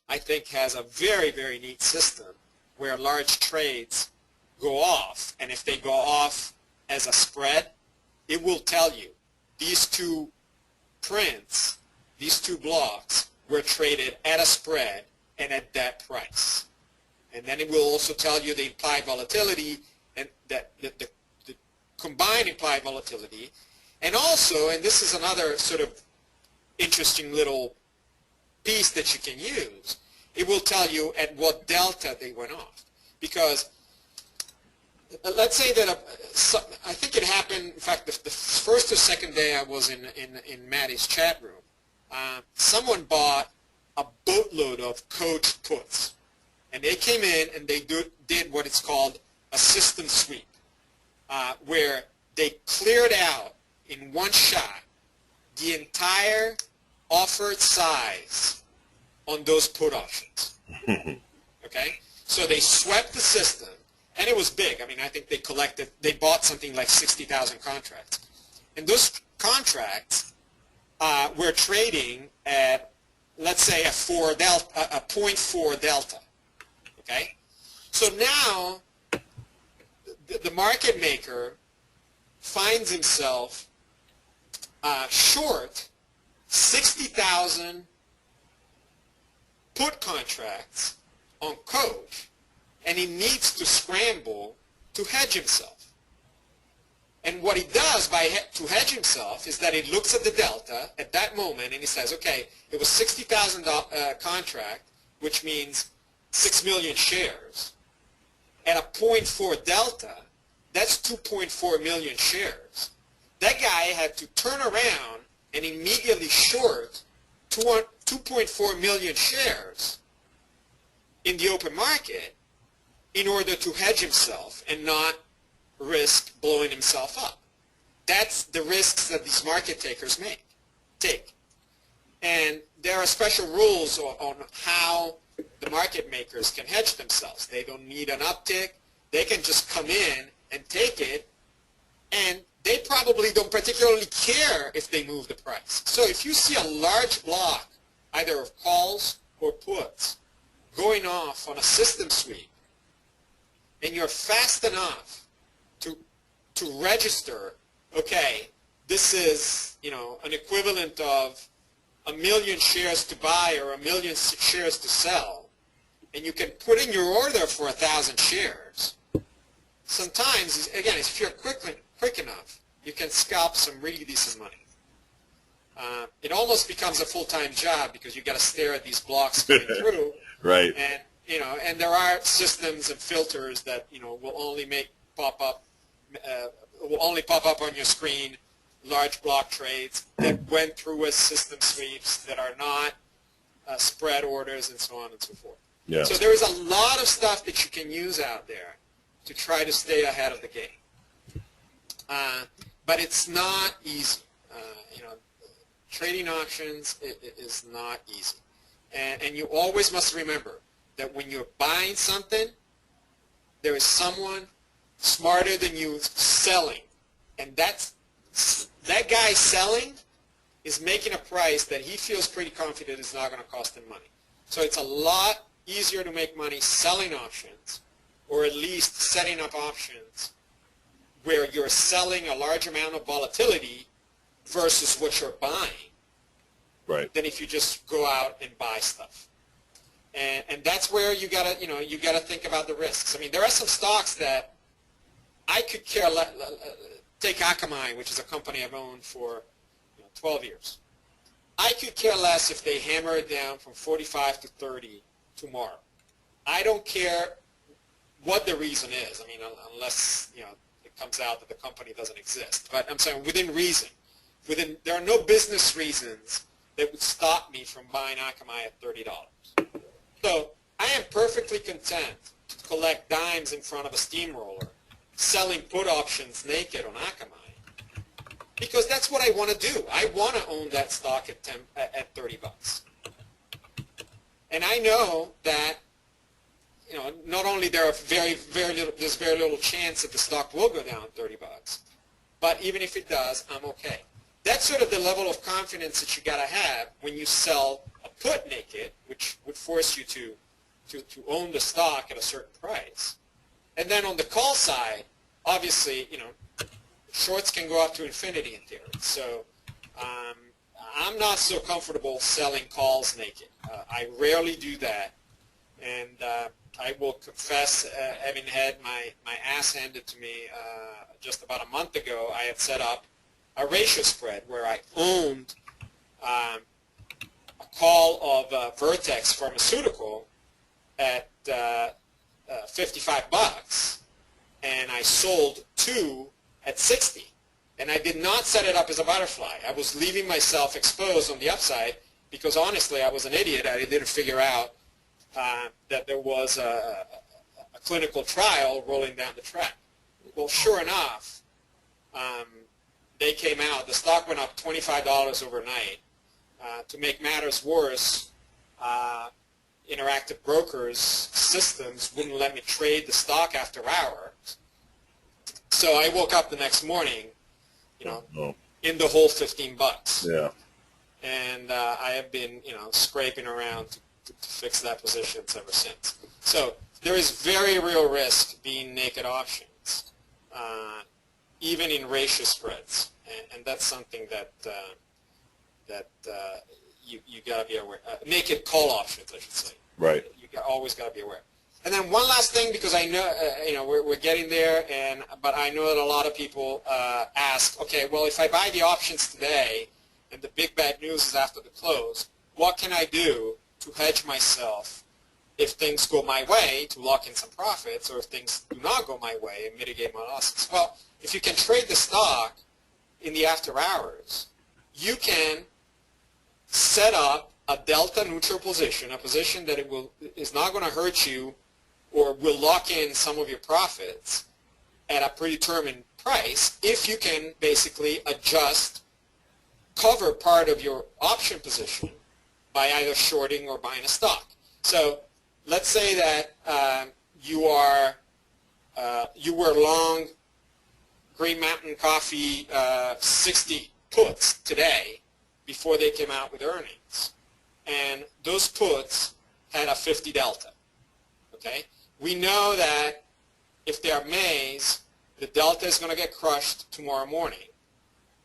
I think has a very, very neat system where large trades go off, and if they go off as a spread, it will tell you these two prints, these two blocks were traded at a spread and at that price. And then it will also tell you the implied volatility and that the combined implied volatility. And also, and this is another sort of interesting little piece that you can use, it will tell you at what delta they went off. Because let's say that I think it happened, in fact, the first or second day I was in Madi's chat room, someone bought a boatload of coach puts. And they came in and they did what is called a system sweep, where they cleared out in one shot the entire offered size on those put options. Okay? So they swept the system, and it was big. I mean, I think they bought something like 60,000 contracts. And those contracts were trading at, let's say, a 0.4 delta. Okay? So now the market maker finds himself short 60,000 put contracts on coach, and he needs to scramble to hedge himself. And what he does to hedge himself is that he looks at the delta at that moment and he says, okay, it was 60,000 contract, which means 6 million shares. At a 0.4 delta, that's 2.4 million shares. That guy had to turn around and immediately short 2.4 million shares in the open market in order to hedge himself and not risk blowing himself up. That's the risks that these market takers take. And there are special rules on how the market makers can hedge themselves. They don't need an uptick. They can just come in and take it, and they probably don't particularly care if they move the price. So if you see a large block, either of calls or puts, going off on a system sweep, and you're fast enough to register, okay, this is, an equivalent of 1 million shares to buy or 1 million shares to sell, and you can put in your order for 1,000 shares, sometimes, again, if you're quick enough, you can scalp some really decent money. It almost becomes a full-time job because you got to stare at these blocks going through. Right. And and there are systems and filters that will only pop up on your screen large block trades that went through as system sweeps that are not spread orders and so on and so forth. Yeah. So there is a lot of stuff that you can use out there to try to stay ahead of the game. But it's not easy. Trading options is not easy. And you always must remember that when you're buying something, there is someone smarter than you selling. And that guy selling is making a price that he feels pretty confident is not going to cost him money. So it's a lot easier to make money selling options, or at least setting up options where you're selling a large amount of volatility versus what you're buying, right, than if you just go out and buy stuff. And that's where you gotta think about the risks. I mean, there are some stocks that I could care less. Take Akamai, which is a company I've owned for 12 years. I could care less if they hammer it down from 45 to 30 tomorrow. I don't care what the reason is. I mean, unless it comes out that the company doesn't exist. But I'm saying within reason. There are no business reasons that would stop me from buying Akamai at $30. So I am perfectly content to collect dimes in front of a steamroller, selling put options naked on Akamai, because that's what I want to do. I want to own that stock at $30. And I know that not only there's very little chance that the stock will go down $30, but even if it does, I'm okay. That's sort of the level of confidence that you got to have when you sell a put naked, which would force you to own the stock at a certain price. And then on the call side, obviously, shorts can go up to infinity in theory. So I'm not so comfortable selling calls naked. I rarely do that. And I will confess, having had my ass handed to me just about a month ago, I had set up a ratio spread where I owned a call of Vertex Pharmaceutical at $55, and I sold 2 at 60. And I did not set it up as a butterfly. I was leaving myself exposed on the upside because, honestly, I was an idiot. I didn't figure out that there was a clinical trial rolling down the track. Well, sure enough, they came out. The stock went up $25 overnight. To make matters worse, Interactive Brokers systems wouldn't let me trade the stock after hours. So I woke up the next morning, in the whole $15. Yeah. And I have been, scraping around to fix that position ever since. So there is very real risk being naked options, even in ratio spreads, and that's something that you got to be aware. Naked call options, I should say. Right. You always got to be aware. And then one last thing, because I know we're getting there, but I know that a lot of people ask, okay, well, if I buy the options today, and the big bad news is after the close, what can I do to hedge myself if things go my way to lock in some profits, or if things do not go my way and mitigate my losses? Well, if you can trade the stock in the after hours, you can set up a delta neutral position, a position that is not going to hurt you or will lock in some of your profits at a predetermined price if you can basically cover part of your option position by either shorting or buying a stock. So let's say that you were long Green Mountain Coffee 60 puts today before they came out with earnings. And those puts had a 50 delta. Okay? We know that if they are Mays, the delta is going to get crushed tomorrow morning.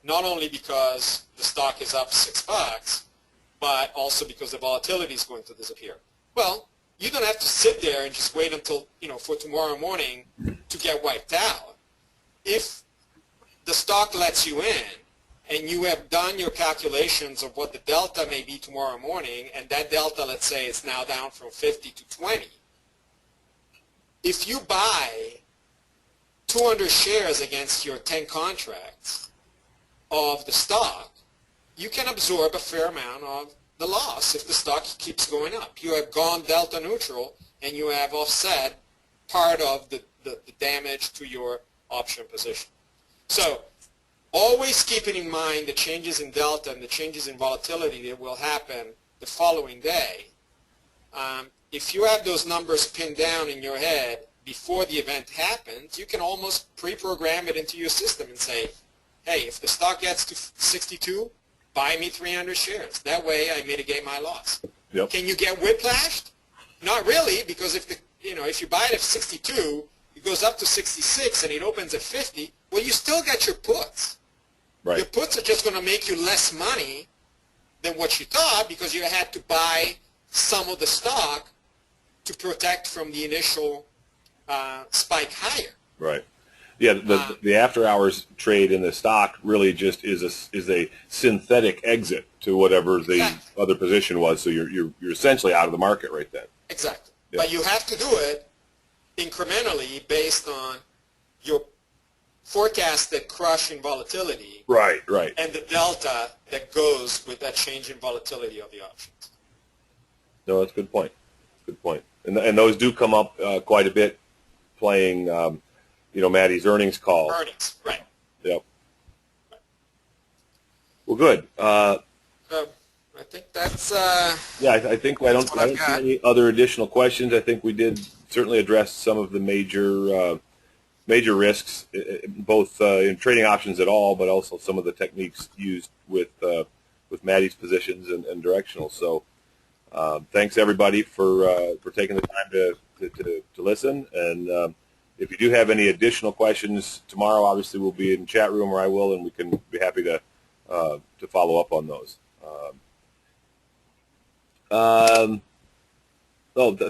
Not only because the stock is up $6, but also because the volatility is going to disappear. Well, you don't have to sit there and just wait until, for tomorrow morning to get wiped out. If the stock lets you in and you have done your calculations of what the delta may be tomorrow morning, and that delta, let's say, is now down from 50 to 20, if you buy 200 shares against your 10 contracts of the stock, you can absorb a fair amount of the loss if the stock keeps going up. You have gone delta neutral, and you have offset part of the damage to your option position. So always keeping in mind the changes in delta and the changes in volatility that will happen the following day. If you have those numbers pinned down in your head before the event happens, you can almost pre-program it into your system and say, hey, if the stock gets to 62, buy me 300 shares. That way I mitigate my loss. Yep. Can you get whiplashed? Not really, because if you buy it at 62, it goes up to 66 and it opens at 50, well, you still got your puts. Right. Your puts are just going to make you less money than what you thought because you had to buy some of the stock to protect from the initial spike higher. Right. Yeah, the after-hours trade in the stock really just is a synthetic exit to whatever the other position was. So you're essentially out of the market right then. Exactly. Yeah. But you have to do it incrementally based on your forecasted crush in volatility. Right. Right. And the delta that goes with that change in volatility of the options. No, that's a good point. Good point. And those do come up quite a bit playing. Maddie's earnings call. Earnings, right. Yep. Well, good. So I think that's. Yeah, I think I don't see any other additional questions. I think we did certainly address some of the major risks, both in trading options at all, but also some of the techniques used with Maddie's positions and directional. So, thanks everybody for taking the time to listen. And if you do have any additional questions tomorrow, obviously we'll be in the chat room, or I will, and we can be happy to follow up on those.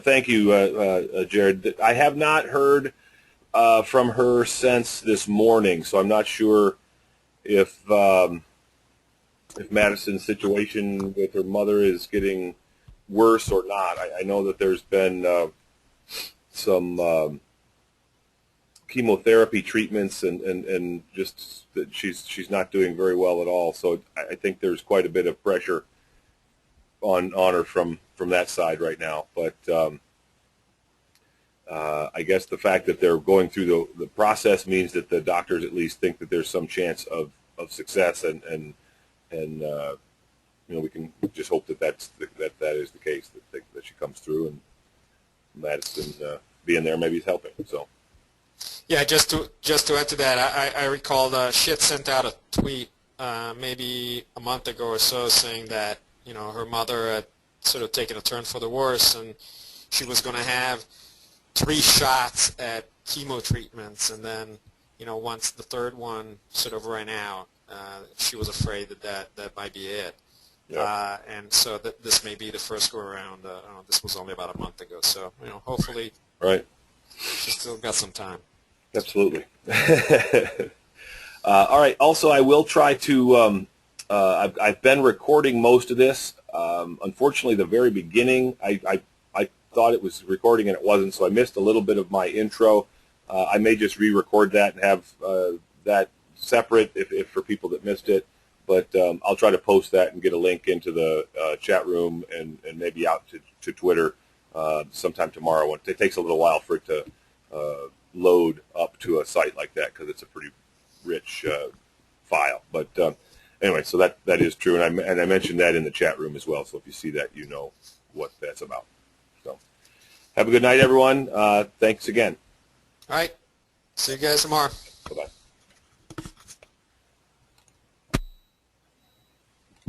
Thank you, Jared. I have not heard from her since this morning, so I'm not sure if Madison's situation with her mother is getting worse or not. I know that there's been some chemotherapy treatments and just that she's not doing very well at all. So I think there's quite a bit of pressure on her from that side right now. But I guess the fact that they're going through the process means that the doctors at least think that there's some chance of success, and we can just hope that that is the case, that she comes through, and Madison being there maybe is helping. So. Yeah, just to add to that, I recall she had sent out a tweet maybe a month ago or so saying that her mother had sort of taken a turn for the worse, and she was going to have 3 shots at chemo treatments, and then once the third one sort of ran out, she was afraid that might be it. Yeah. And so this may be the first go around. This was only about a month ago, so hopefully. Right. She's still got some time. Absolutely. All right. Also, I will try to. I've been recording most of this. Unfortunately, the very beginning, I thought it was recording and it wasn't, so I missed a little bit of my intro. I may just re-record that and have that separate if for people that missed it. But I'll try to post that and get a link into the chat room and maybe out to Twitter sometime tomorrow. It takes a little while for it to load up to a site like that because it's a pretty rich file. But anyway, so that is true, and I mentioned that in the chat room as well. So if you see that, you know what that's about. So have a good night, everyone. Thanks again. All right. See you guys tomorrow.